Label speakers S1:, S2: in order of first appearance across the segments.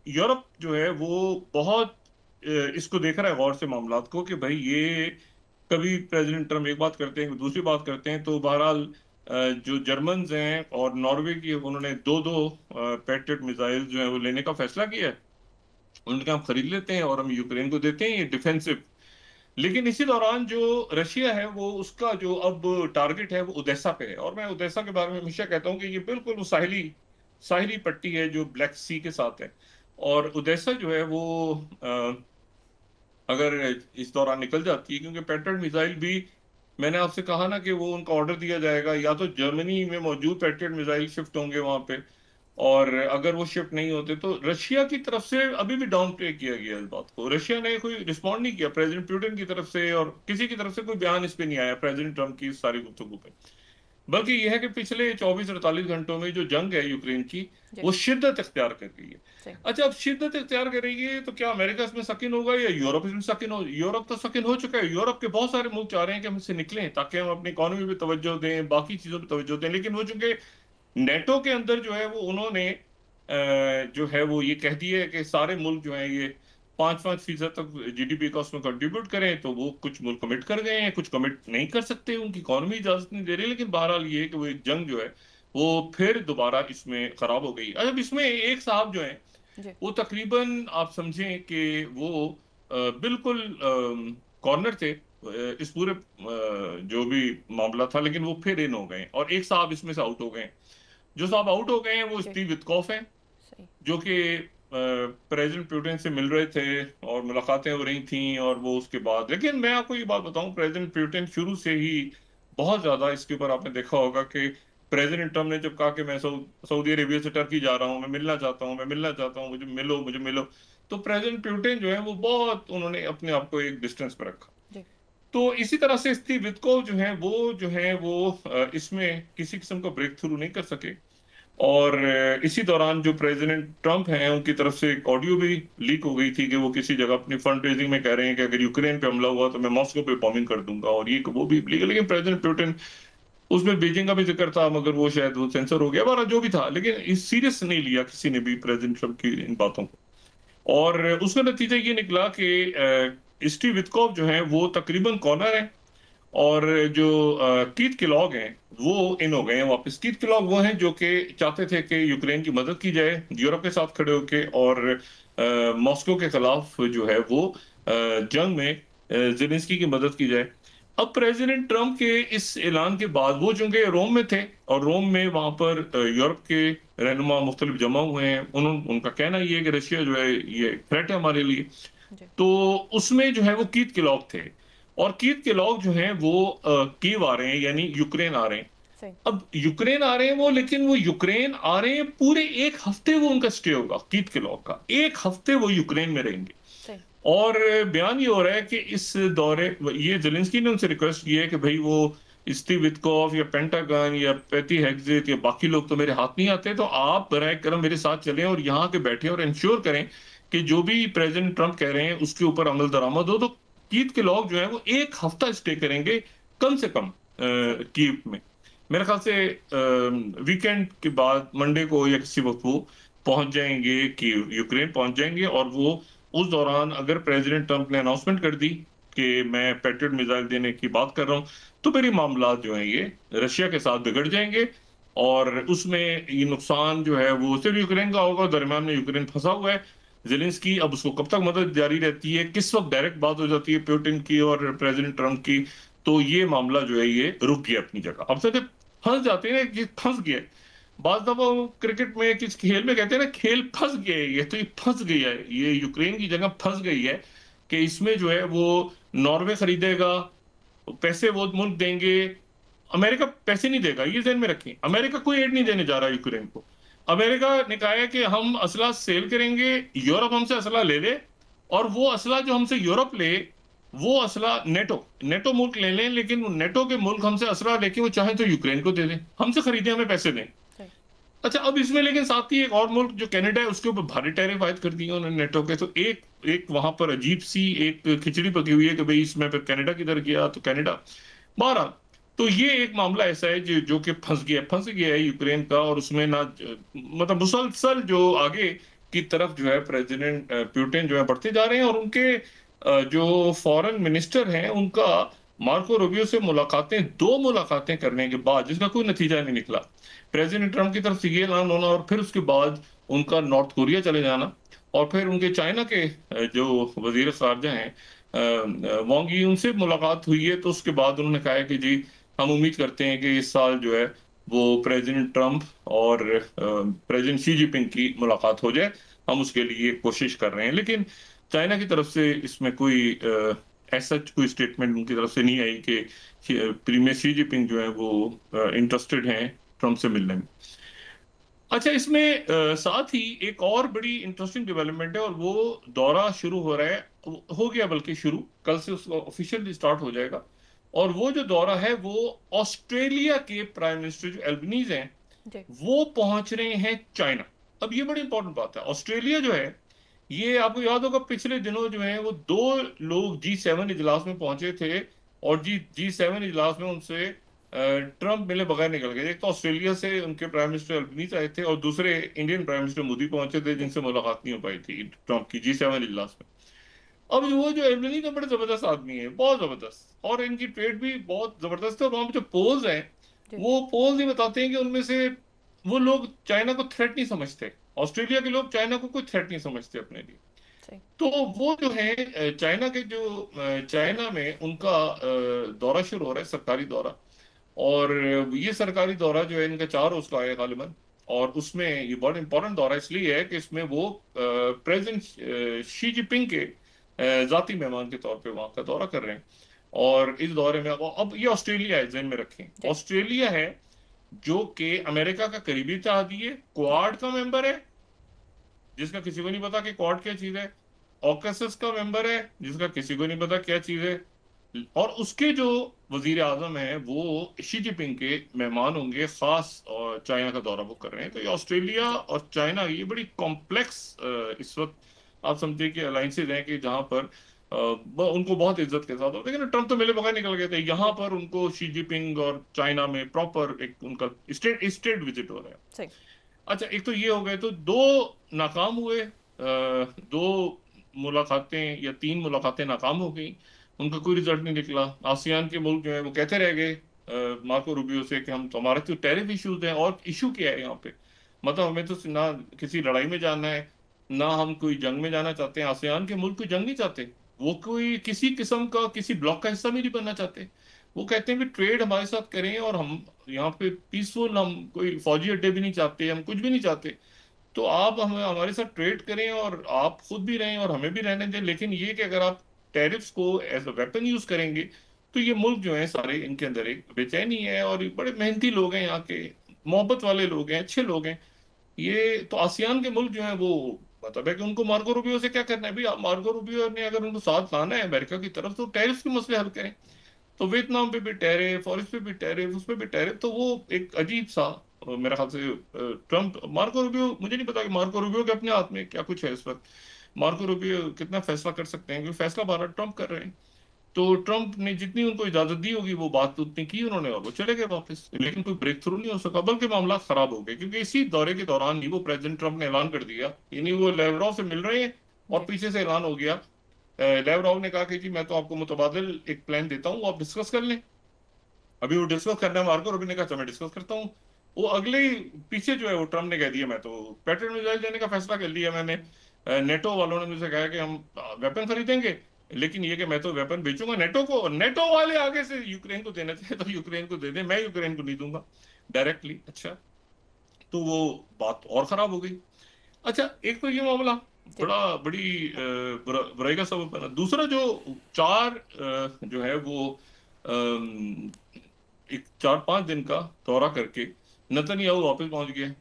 S1: Europe जो है वो बहुत इसको देख रहा है गौर से मामलात को कि भाई ये कभी प्रेसिडेंट ट्रम्प एक बात करते हैं कभी दूसरी बात करते हैं। तो बहरहाल जो जर्मन्स हैं और नॉर्वे की उन्होंने दो दो पैट्रियट मिसाइल जो है वो लेने का फैसला किया है। उनके हम खरीद लेते हैं और हम यूक्रेन को देते हैं, ये डिफेंसिव। लेकिन इसी दौरान जो रशिया है वो उसका जो अब टारगेट है वो ओडेसा पे है। और मैं ओडेसा के बारे में हमेशा कहता हूँ कि ये बिल्कुल वो साहिली साहिली पट्टी है जो ब्लैक सी के साथ है। और ओडेसा जो है वो अ, अगर इस दौरान निकल जाती है, क्योंकि पैट्रियट मिसाइल भी मैंने आपसे कहा ना कि वो उनका ऑर्डर दिया जाएगा, या तो जर्मनी में मौजूद पैट्रियट मिसाइल शिफ्ट होंगे वहां पे, और अगर वो शिफ्ट नहीं होते तो रशिया की तरफ से अभी भी डाउन प्ले किया गया इस बात को। रशिया ने कोई रिस्पॉन्ड नहीं किया प्रेसिडेंट पुतिन की तरफ से, और किसी की तरफ से कोई बयान इस पे नहीं आया प्रेसिडेंट ट्रम्प की इस सारी गुफ्तगू पे। बल्कि यह है कि पिछले 24-48 घंटों में जो जंग है यूक्रेन की,
S2: जी।
S1: वो शिद्दत इख्तियार कर रही है।
S2: सही।
S1: अच्छा, अब शिद्दत इख्तियार करेगी तो क्या अमेरिका इसमें सकिन होगा या यूरोप इसमें सकिन हो? यूरोप तो सकिन हो चुका है। यूरोप के बहुत सारे मुल्क चाह रहे हैं कि हम इससे निकलें ताकि हम अपनी इकोनॉमी पे तवज्जो दें, बाकी चीजों पे तवज्जो दें। लेकिन वो चूंकि नेटो के अंदर जो है वो उन्होंने जो है वो ये कह दिया है कि सारे मुल्क जो है ये 5-5% तक जीडीपी का उसमें कंट्रीब्यूट करें, तो वो कुछ मुल्क कमिट कर गए हैं, कुछ कमिट नहीं कर सकते, उनकी इकोनॉमी इजाजत नहीं दे रही। लेकिन बहरहाल ये है कि वो एक जंग जो है वो फिर दोबारा इसमें खराब हो गई। अब इसमें एक साहब जो है
S2: जी।
S1: वो तकरीबन आप समझें कि वो बिल्कुल कॉर्नर थे इस पूरे जो भी मामला था, लेकिन वो फिर इन हो गए और एक साहब इसमें से आउट हो गए। जो साहब आउट हो गए हैं वो
S2: जी।
S1: स्टीव विटकॉफ हैं,
S2: सही।
S1: जो कि प्रेसिडेंट पुतिन से मिल रहे थे और मुलाकातें हो रही थी और वो उसके बाद। लेकिन मैं आपको ये बात बताऊं, प्रेसिडेंट पुतिन शुरू से ही बहुत ज्यादा इसके ऊपर आपने देखा होगा कि प्रेसिडेंट ट्रम्प ने जब कहा कि मैं सऊदी अरेबिया से टर्की जा रहा हूं, मैं मिलना चाहता हूं, मैं मिलना चाहता हूं, मुझे मिलो, तो प्रेसिडेंट पुतिन जो है वो बहुत उन्होंने अपने आप को एक डिस्टेंस पर रखा।
S2: जी।
S1: तो इसी तरह से स्टीव विटकोफ जो है वो इसमें किसी किस्म का ब्रेक थ्रू नहीं कर सके। और इसी दौरान जो प्रेसिडेंट ट्रम्प हैं उनकी तरफ से एक ऑडियो भी लीक हो गई थी कि वो किसी जगह अपनी फंड रेजिंग में कह रहे हैं कि अगर यूक्रेन पे हमला हुआ तो मैं मॉस्को पे बॉम्बिंग कर दूंगा, और ये वो भी लीगल। लेकिन प्रेसिडेंट पुतिन, उसमें बीजिंग का भी जिक्र था मगर वो शायद वो सेंसर हो गया, बारह जो भी था, लेकिन इस सीरियस नहीं लिया किसी ने भी प्रेसिडेंट ट्रम्प की इन बातों को। और उसका नतीजा ये निकला कि स्टीव विटकॉफ जो है वो तकरीबन कॉर्नर है, और जो कीथ केलॉग हैं वो इन हो गए हैं वापस। कीथ केलॉग वो हैं जो कि चाहते थे कि यूक्रेन की मदद की जाए यूरोप के साथ खड़े होके, और मॉस्को के खिलाफ जो है वो जंग में जेलेंस्की की मदद की जाए। अब प्रेसिडेंट ट्रम्प के इस ऐलान के बाद वो चूंकि रोम में थे, और रोम में वहां पर यूरोप के रहनुमा मुख्तलिफ जमा हुए हैं, उनका कहना ये है कि रशिया जो है ये थ्रेट है हमारे लिए।
S2: जी।
S1: तो उसमें जो है वो कीथ केलॉग थे, और कीथ केलॉग जो हैं वो कीव आ रहे हैं, यानी यूक्रेन आ रहे हैं।
S2: सही।
S1: अब यूक्रेन आ रहे हैं वो, लेकिन वो यूक्रेन आ रहे हैं पूरे एक हफ्ते वो उनका स्टे होगा, कीथ केलॉग का एक हफ्ते वो यूक्रेन में रहेंगे।
S2: सही।
S1: और बयान ये हो रहा है कि इस दौरे, ये जेलेंस्की ने उनसे रिक्वेस्ट की है कि भाई वो स्टीव विटकॉफ या पेंटागन या पैटी हेग्सेट या बाकी लोग तो मेरे हाथ नहीं आते, तो आप बराए करम मेरे साथ चलें और यहाँ के बैठे और इंश्योर करें कि जो भी प्रेसिडेंट ट्रम्प कह रहे हैं उसके ऊपर अमल दरामद हो। तो कीथ के लोग जो है वो एक हफ्ता स्टे करेंगे कम से कम
S2: सही।
S1: कीव में। मेरे ख्याल से वीकेंड के बाद मंडे को या किसी वक्त वो पहुंच जाएंगे कि यूक्रेन पहुंच जाएंगे। और वो उस दौरान अगर प्रेसिडेंट ट्रम्प ने अनाउंसमेंट कर दी कि मैं पैट्रियट मिसाइल देने की बात कर रहा हूं, तो मेरी मामला जो है ये रशिया के साथ बिगड़ जाएंगे। और उसमें ये नुकसान जो है वो सिर्फ यूक्रेन का होगा, दरम्यान में यूक्रेन फंसा हुआ है। जेलेंस्की अब उसको कब तक मदद जारी रहती है, किस वक्त डायरेक्ट बात हो जाती है पुतिन की और प्रेसिडेंट ट्रम्प की, तो ये मामला जो है ये रुक गया अपनी जगह। अब से फंस जाते हैं ना कि फंस गया है। बाज दफा वो क्रिकेट में किस खेल में कहते हैं ना, खेल फंस गया है, ये तो ये फंस गया है, ये यूक्रेन की जगह फंस गई है कि इसमें जो है वो नॉर्वे खरीदेगा, पैसे वो मुल्क देंगे, अमेरिका पैसे नहीं देगा, ये ध्यान में रखें। अमेरिका कोई एड नहीं देने जा रहा यूक्रेन को। अमेरिका ने कहा है कि हम असला सेल करेंगे, यूरोप हमसे असला ले ले, और वो असला जो हमसे यूरोप ले, वो असला नेटो नेटो मुल्क ले लें, लेकिन नेटो के मुल्क हमसे असला लेके वो चाहे तो यूक्रेन को दे दें, हमसे खरीदे, हमें पैसे दें।
S2: सही।
S1: अच्छा, अब इसमें लेकिन साथ ही एक और मुल्क जो कनाडा है उसके ऊपर भारी टैरिफ आयद कर दिए उन्होंने नेटो के। तो एक एक वहां पर अजीब सी एक खिचड़ी पकी हुई है कि भाई इसमें फिर कनाडा किधर गया, तो कनाडा बहरहाल। तो ये एक मामला ऐसा है जो कि फंस गया है यूक्रेन का, और उसमें ना मतलब मुसलसल जो आगे की तरफ जो है प्रेसिडेंट पुतिन जो है बढ़ते जा रहे हैं। और उनके जो फॉरेन मिनिस्टर हैं उनका मार्को रूबियो से दो मुलाकातें करने के बाद जिसका कोई नतीजा नहीं निकला, प्रेसिडेंट ट्रम्प की तरफ से ये ऐलान होना और फिर उसके बाद उनका नॉर्थ कोरिया चले जाना, और फिर उनके चाइना के जो वजीर खारजा हैं वांग यी, उनसे मुलाकात हुई है। तो उसके बाद उन्होंने कहा है कि जी हम उम्मीद करते हैं कि इस साल जो है वो प्रेसिडेंट ट्रम्प और प्रेसिडेंट शी जिनपिंग की मुलाकात हो जाए, हम उसके लिए कोशिश कर रहे हैं। लेकिन चाइना की तरफ से इसमें कोई ऐसा कोई स्टेटमेंट उनकी तरफ से नहीं आई कि प्रीमियर शी जिनपिंग जो है वो इंटरेस्टेड हैं ट्रम्प से मिलने में। अच्छा, इसमें साथ ही एक और बड़ी इंटरेस्टिंग डेवलपमेंट है, और वो दौरा शुरू हो रहा है, हो गया बल्कि शुरू, कल से उसका ऑफिशियल स्टार्ट हो जाएगा। और वो जो दौरा है वो ऑस्ट्रेलिया के प्राइम मिनिस्टर जो एल्बनीज हैं
S2: जी।
S1: वो पहुंच रहे हैं चाइना। अब ये बड़ी इंपॉर्टेंट बात है, ऑस्ट्रेलिया जो है, ये आपको याद होगा पिछले दिनों जो है वो दो लोग G7 इजलास में पहुंचे थे, और G7 इजलास में उनसे ट्रम्प मिले बगैर निकल गए। एक तो ऑस्ट्रेलिया से उनके प्राइम मिनिस्टर अल्बनीज आए थे, और दूसरे इंडियन प्राइम मिनिस्टर मोदी पहुंचे थे,
S2: जी।
S1: जिनसे मुलाकात नहीं हो पाई थी ट्रम्प की G7 इजलास में। अब वो जो एल्बनीज है बड़े जबरदस्त आदमी है, बहुत जबरदस्त, और इनकी ट्रेड भी बहुत जबरदस्त है। और वहां पे जो पोल्स हैं
S2: जी।
S1: वो पोल्स ही बताते हैं कि उनमें से वो लोग चाइना को थ्रेट नहीं समझते, ऑस्ट्रेलिया के लोग चाइना को कोई थ्रेट नहीं समझते अपने लिए।
S2: सही।
S1: तो वो जो है चाइना के जो चाइना में उनका दौरा शुरू हो रहा है, सरकारी दौरा। और ये सरकारी दौरा जो है इनका 4 रोज का है गालिबन। और उसमें ये बहुत इंपॉर्टेंट दौरा इसलिए है कि इसमें वो प्रेसिडेंट शी जिनपिंग के जाती मेहमान के तौर पे वहां का दौरा कर रहे हैं। और इस दौरे में अब ये ऑस्ट्रेलिया है, ध्यान में रखें,
S2: जी।
S1: ऑस्ट्रेलिया है जो कि अमेरिका का करीबी इत्तेहादी है,
S2: जी।
S1: क्वाड का मेंबर है, जिसका किसी को नहीं पता कि क्वाड क्या चीज है, ऑकसस का मेंबर है जिसका किसी को नहीं पता क्या चीज है, और उसके जो वजीर आजम है वो शी जिनपिंग के मेहमान होंगे खास, और चाइना का दौरा वो कर रहे हैं। तो ये ऑस्ट्रेलिया
S2: जी।
S1: और चाइना ये बड़ी कॉम्प्लेक्स इस वक्त आप समझिए कि अलायंसेज हैं कि जहां पर उनको बहुत इज्जत के साथ होता है। लेकिन ट्रम्प तो मिले बगैर निकल गए थे, यहाँ
S2: जी।
S1: पर उनको शी जिनपिंग और चाइना में प्रॉपर एक उनका स्टेट स्टेट विजिट हो रहा है।
S2: सही।
S1: अच्छा, एक तो ये हो गए, तो दो नाकाम हुए, दो मुलाकातें या 3 मुलाकातें नाकाम हो गई, उनका कोई रिजल्ट नहीं निकला। आसियान के मुल्क जो है वो कहते रह गए मार्को रूबियो से कि हम तो, हमारे तो टैरिफ इश्यूज हैं, और इशू क्या है यहाँ पे, मतलब हमें तो ना किसी लड़ाई में जाना है, ना हम कोई जंग में जाना चाहते हैं। आसियान के मुल्क कोई जंग नहीं चाहते, वो कोई किसी किस्म का किसी ब्लॉक का हिस्सा भी नहीं बनना चाहते। वो कहते हैं कि ट्रेड हमारे साथ करें, और हम यहाँ पे पीसफुल, हम कोई फौजी अड्डे भी नहीं चाहते, हम कुछ भी नहीं चाहते। तो आप हमें हमारे साथ ट्रेड करें, और आप खुद भी रहें और हमें भी रहने दें। लेकिन ये कि अगर आप टैरिफ्स को एज अ वेपन यूज करेंगे, तो ये मुल्क जो है सारे, इनके अंदर एक बेचैनी है, और ये बड़े मेहनती लोग हैं यहाँ के, मोहब्बत वाले लोग हैं, अच्छे लोग हैं। ये तो आसियान के मुल्क जो है वो, मतलब है कि उनको मार्को रूबियो से क्या करना है भाई, मार्को रूबियो ने अगर उनको साथ लाना है अमेरिका की तरफ, तो टैरिफ के मसले हल करें। तो वियतनाम पे भी टैरिफ, और इस पे भी टैरिफ, उस पे भी टैरिफ, तो वो एक अजीब सा मेरे ख्याल से ट्रम्प, मार्को रूबियो, मुझे नहीं पता कि मार्को रूबियो के अपने हाथ में क्या कुछ है इस वक्त। मार्को रूबियो कितना फैसला कर सकते हैं, क्योंकि फैसला बारह ट्रम्प कर रहे हैं। तो ट्रम्प ने जितनी उनको इजाजत दी होगी वो बात तो उतनी की उन्होंने, और वो चले गए वापस। लेकिन कोई ब्रेक थ्रू नहीं हो सका, बल्कि मामला खराब हो गए, क्योंकि इसी दौरे के दौरान ही वो प्रेसिडेंट ट्रम्प ने ऐलान कर दिया, यानी वो लेवरॉव से मिल रहे हैं और
S2: जी।
S1: पीछे से ऐलान हो गया। लेवरॉव ने कहा कि जी मैं तो आपको मुतबादिल एक प्लान देता हूँ, आप डिस्कस कर लें। अभी वो डिस्कस करना है मार्को रूबियो ने कहा, अच्छा मैं डिस्कस करता हूँ। वो अगले ही पीछे जो है वो ट्रम्प ने कह दिया, मैं तो पेट्रियट मिसाइल देने का फैसला कर लिया मैंने। नेटो वालों ने मुझे कहा कि हम वेपन खरीदेंगे, लेकिन ये कि मैं तो वेपन बेचूंगा नेटो को, और नेटो वाले आगे से यूक्रेन को देना चाहे तो यूक्रेन को दे दें, मैं यूक्रेन को नहीं दूंगा डायरेक्टली। अच्छा, तो वो बात और खराब हो गई। अच्छा, एक तो ये मामला
S2: जी।
S1: बड़ी बुराई का सबब बना। दूसरा जो चार जो है वो एक 4-5 दिन का दौरा करके नतन्याहू वापस पहुंच गए।
S2: जी।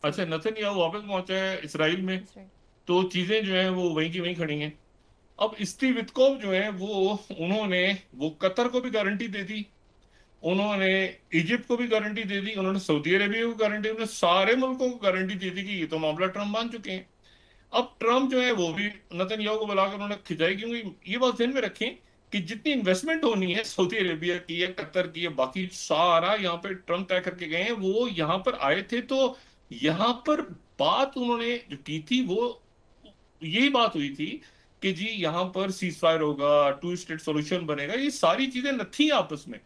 S1: अच्छा, नतन्याहू वापस पहुंचा है इसराइल में,
S2: इस राइट।
S1: तो चीजें जो हैं वो वहीं की वहीं खड़ी हैं। अब स्टीव विटकॉफ जो है वो, उन्होंने वो कतर को भी गारंटी दे दी, उन्होंने इजिप्ट को भी गारंटी दे दी, उन्होंने सऊदी अरेबिया को गारंटी, उन्होंने सारे मुल्कों को गारंटी दे दी कि ये तो मामला ट्रम्प मान चुके हैं। अब ट्रम्प जो है वो भी नेतन्याहू को बुलाकर उन्होंने खिंचाई, क्योंकि ये बात ध्यान में रखें कि जितनी इन्वेस्टमेंट होनी है सऊदी अरेबिया की है, कतर की है, बाकी सारा यहाँ पे ट्रम्प तय करके गए हैं। वो यहाँ पर आए थे, तो यहाँ पर बात उन्होंने जो की थी वो यही बात हुई थी कि जी यहाँ पर सीज फायर होगा, टू स्टेट सॉल्यूशन बनेगा, ये सारी चीजें न थी आपस में।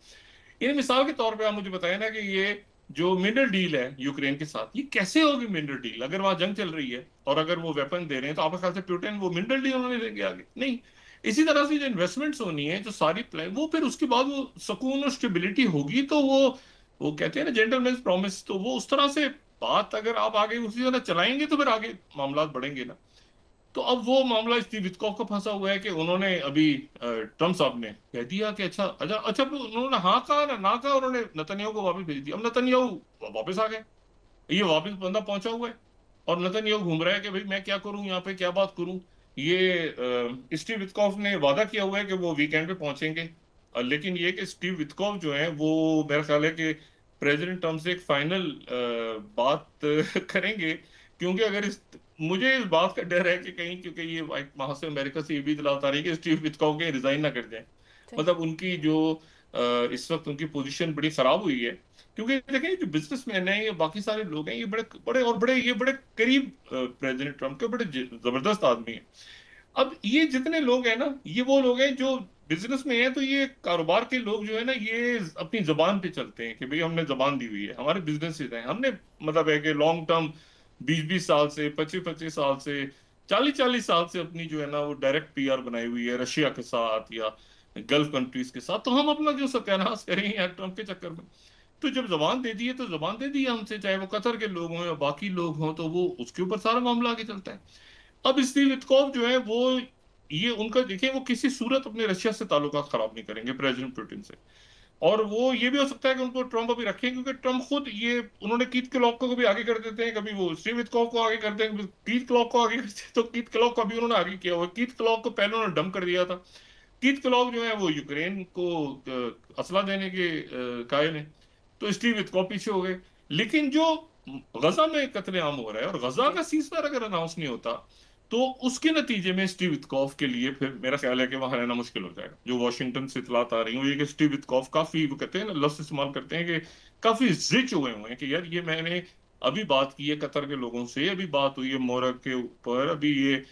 S1: इन मिसाल के तौर पे आप मुझे बताएं ना कि ये जो मिनरल डील है यूक्रेन के साथ, ये कैसे होगी मिनरल डील? अगर वहां जंग चल रही है और अगर वो वेपन दे रहे हैं तो आपके ख्याल से पुतिन वो मिनरल डील उन्होंने देंगे आगे? नहीं। इसी तरह से जो इन्वेस्टमेंट्स होनी है, जो सारी प्लान, वो फिर उसके बाद वो सुकून और स्टेबिलिटी होगी तो वो कहते हैं ना जेंटलमैन प्रॉमिस, तो वो उस तरह से बात अगर आप आगे उसी तरह चलाएंगे तो फिर आगे मामला बढ़ेंगे ना। तो अब वो मामला स्टीव विटकॉफ का फंसा हुआ है कि उन्होंने अभी ट्रम्प साहब ने कह दिया कि अच्छा अच्छा अच्छा, फिर उन्होंने हाँ कहा ना कहा, उन्होंने नेतन्याहू को वापस भेज दिया। अब नेतन्याहू वापस आ गए, ये वापस बंदा पहुंचा हुआ है और नेतन्याहू घूम रहा है कि भाई मैं क्या करूं यहाँ पे, क्या बात करूं। ये स्टीव विटकॉफ ने वादा किया हुआ है कि वो वीकेंड पे पहुंचेंगे। लेकिन ये कि स्टीव विटकॉफ जो है वो मेरा ख्याल है कि प्रेसिडेंट ट्रम्प से एक फाइनल बात करेंगे। क्योंकि अगर मुझे इस बात का डर है कि कहीं, क्योंकि ये वहां से अमेरिका से ये भी इतला आ रही है कि स्टीव विटकॉफ के रिजाइन ना कर जाए।
S2: सही।
S1: मतलब उनकी जो इस वक्त उनकी पोजीशन बड़ी खराब हुई है। क्योंकि देखें जो बिजनेसमैन है, ये बाकी सारे लोग हैं, ये बड़े बड़े और बड़े, ये बड़े करीब प्रेसिडेंट ट्रम्प के बड़े जबरदस्त आदमी हैं। अब ये जितने लोग हैं ना, ये वो लोग हैं जो बिजनेस में हैं, तो ये कारोबार के लोग जो है ना, ये अपनी जबान पे चलते हैं कि भाई हमने जबान दी हुई है, हमारे बिजनेस हैं, हमने मतलब है कि लॉन्ग टर्म 20-20 साल से, 25-25 साल से, 40-40 साल से अपनी जो है ना वो डायरेक्ट पीआर बनाई हुई है रशिया के साथ या गल्फ कंट्रीज के साथ। तो हम अपना जो सत्यानाश करें यार ट्रम्प के चक्कर में। तो जब जबान दे दी है तो जबान दे दी है हमसे, चाहे वो कतर के लोग हों या बाकी लोग हों, तो वो उसके ऊपर सारा मामला आगे चलता है। अब स्टीव विटकॉफ जो है वो, ये उनका देखिए, वो किसी सूरत अपने रशिया से ताल्लुकात खराब नहीं करेंगे प्रेसिडेंट पुतिन से। और वो ये भी हो सकता है कि उनको ट्रम्प अभी रखें, क्योंकि ट्रम्प खुद ये, उन्होंने कीथ क्लॉक को कभी आगे कर देते हैं, कभी वो स्टीव विटकॉफ को आगे करते हैं, कभी कीथ क्लॉक को आगे करते हैं। तो कीथ क्लॉक को अभी उन्होंने आगे किया हुआ है। कीथ क्लॉक को पहले उन्होंने डंप कर दिया था। कीथ क्लॉक जो है वो यूक्रेन को असला देने के कायल हैं। तो स्टीव विटकॉफ पीछे हो गए। लेकिन जो गजा में कत्लेआम हो रहा है और गजा
S2: जी।
S1: का सीजफायर अगर अनाउंस नहीं होता, तो उसके नतीजे में स्टीव विटकॉफ के लिए फिर मेरा ख्याल है कि वहां रहना मुश्किल हो जाएगा। जो वॉशिंगटन से इतलात आ रही है वो ये कि स्टीव विटकॉफ काफी, वो कहते हैं ना, लफ्ज इस्तेमाल करते हैं कि काफी जिच हुए हैं कि यार ये मैंने अभी बात की है कतर के लोगों से, अभी बात हुई है मोरक के ऊपर, अभी ये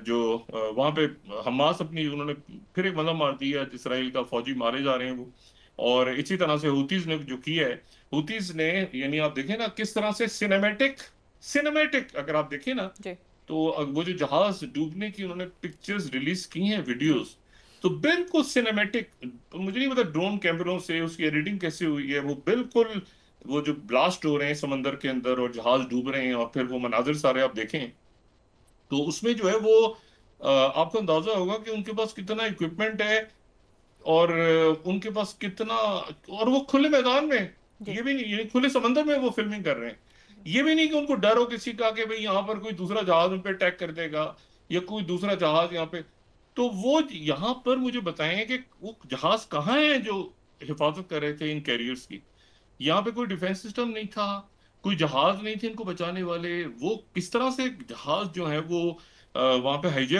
S1: जो वहां पे हमास अपनी उन्होंने फिर एक मतलब मार दी है, इसराइल का फौजी मारे जा रहे हैं वो। और इसी तरह से हुतीज ने जो किया है, हुतीज ने, यानी आप देखें ना किस तरह से सिनेमैटिक, सिनेमैटिक अगर आप देखें ना,
S2: जी।
S1: तो वो जो जहाज डूबने की उन्होंने पिक्चर्स रिलीज की हैं, वीडियोस, तो बिल्कुल सिनेमैटिक। मुझे नहीं पता ड्रोन कैमरों से उसकी एडिटिंग कैसे हुई है, वो बिल्कुल वो जो ब्लास्ट हो रहे हैं समंदर के अंदर और जहाज डूब रहे हैं और फिर वो मनाजिर सारे आप देखें, तो उसमें जो है वो आपको अंदाजा होगा कि उनके पास कितना इक्विपमेंट है और उनके पास कितना, और वो खुले मैदान में,
S2: जी।
S1: ये भी नहीं, ये खुले समंदर में वो फिल्मिंग कर रहे हैं। ये भी नहीं कि उनको डर हो किसी का कि भाई यहाँ पर कोई दूसरा जहाज उन पे अटैक कर देगा या कोई दूसरा जहाज यहाँ पे। तो वो यहाँ पर मुझे बताएं कि वो जहाज कहाँ है जो हिफाजत कर रहे थे इन कैरियर्स की। यहाँ पे कोई डिफेंस सिस्टम नहीं था, कोई जहाज नहीं थे इनको बचाने वाले। वो किस तरह से जहाज जो है वो वहां पे हाईजैक